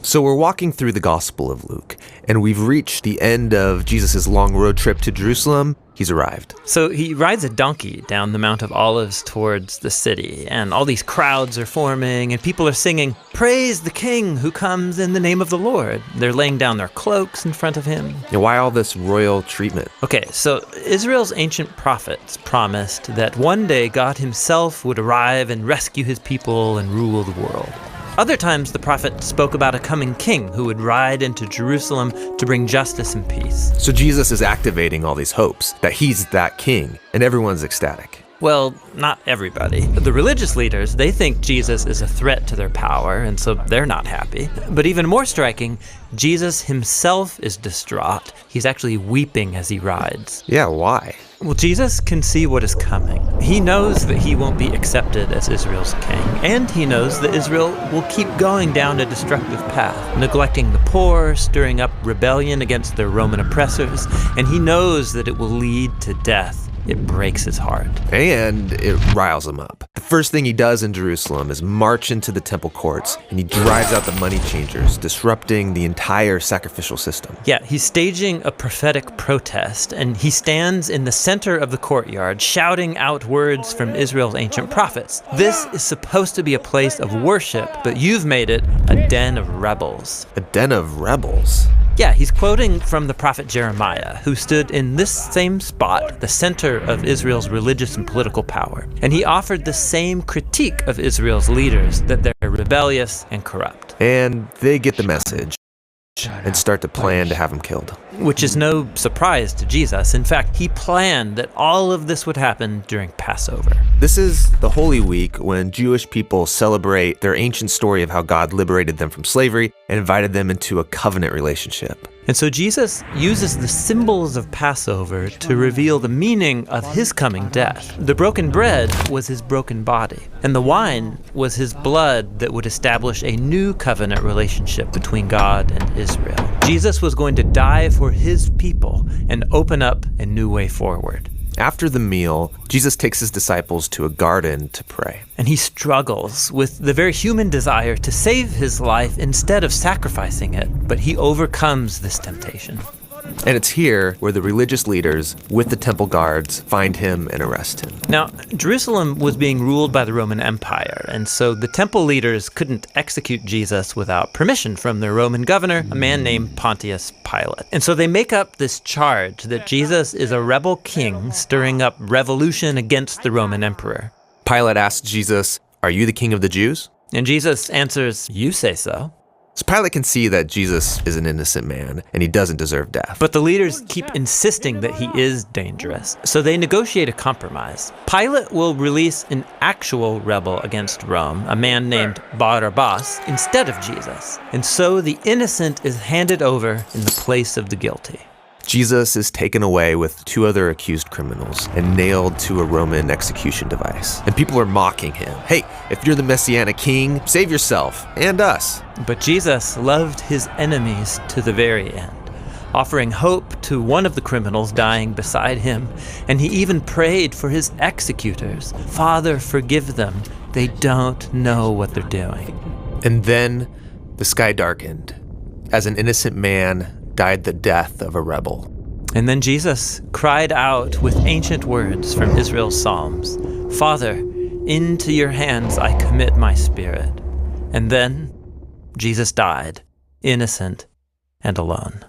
So we're walking through the Gospel of Luke, and we've reached the end of Jesus' long road trip to Jerusalem. He's arrived. So he rides a donkey down the Mount of Olives towards the city, and all these crowds are forming, and people are singing, "Praise the King who comes in the name of the Lord." They're laying down their cloaks in front of him. Now, why all this royal treatment? Okay, so Israel's ancient prophets promised that one day God himself would arrive and rescue his people and rule the world. Other times, the prophet spoke about a coming king who would ride into Jerusalem to bring justice and peace. So Jesus is activating all these hopes that he's that king, and everyone's ecstatic. Well, not everybody. The religious leaders, they think Jesus is a threat to their power, and so they're not happy. But even more striking, Jesus himself is distraught. He's actually weeping as he rides. Yeah, why? Well, Jesus can see what is coming. He knows that he won't be accepted as Israel's king, and he knows that Israel will keep going down a destructive path, neglecting the poor, stirring up rebellion against their Roman oppressors, and he knows that it will lead to death. It breaks his heart. And it riles him up. The first thing he does in Jerusalem is march into the temple courts, and he drives out the money changers, disrupting the entire sacrificial system. Yeah, he's staging a prophetic protest, and he stands in the center of the courtyard, shouting out words from Israel's ancient prophets. This is supposed to be a place of worship, but you've made it a den of rebels. A den of rebels? Yeah, he's quoting from the prophet Jeremiah, who stood in this same spot, the center of Israel's religious and political power. And he offered the same critique of Israel's leaders, that they're rebellious and corrupt. And they get the message and start to plan to have him killed. Which is no surprise to Jesus. In fact, he planned that all of this would happen during Passover. This is the Holy Week when Jewish people celebrate their ancient story of how God liberated them from slavery and invited them into a covenant relationship. And so Jesus uses the symbols of Passover to reveal the meaning of his coming death. The broken bread was his broken body, and the wine was his blood that would establish a new covenant relationship between God and Israel. Jesus was going to die for his people and open up a new way forward. After the meal, Jesus takes his disciples to a garden to pray. And he struggles with the very human desire to save his life instead of sacrificing it, but he overcomes this temptation. And it's here where the religious leaders, with the temple guards, find him and arrest him. Now, Jerusalem was being ruled by the Roman Empire, and so the temple leaders couldn't execute Jesus without permission from their Roman governor, a man named Pontius Pilate. And so they make up this charge that Jesus is a rebel king stirring up revolution against the Roman emperor. Pilate asks Jesus, "Are you the king of the Jews?" And Jesus answers, "You say so." So Pilate can see that Jesus is an innocent man and he doesn't deserve death. But the leaders keep insisting that he is dangerous, so they negotiate a compromise. Pilate will release an actual rebel against Rome, a man named Barabbas, instead of Jesus. And so the innocent is handed over in the place of the guilty. Jesus is taken away with two other accused criminals and nailed to a Roman execution device. And people are mocking him. Hey, if you're the Messianic king, save yourself and us. But Jesus loved his enemies to the very end, offering hope to one of the criminals dying beside him. And he even prayed for his executors. "Father, forgive them. They don't know what they're doing." And then the sky darkened as an innocent man died the death of a rebel. And then Jesus cried out with ancient words from Israel's Psalms, "Father, into your hands I commit my spirit." And then Jesus died, innocent and alone.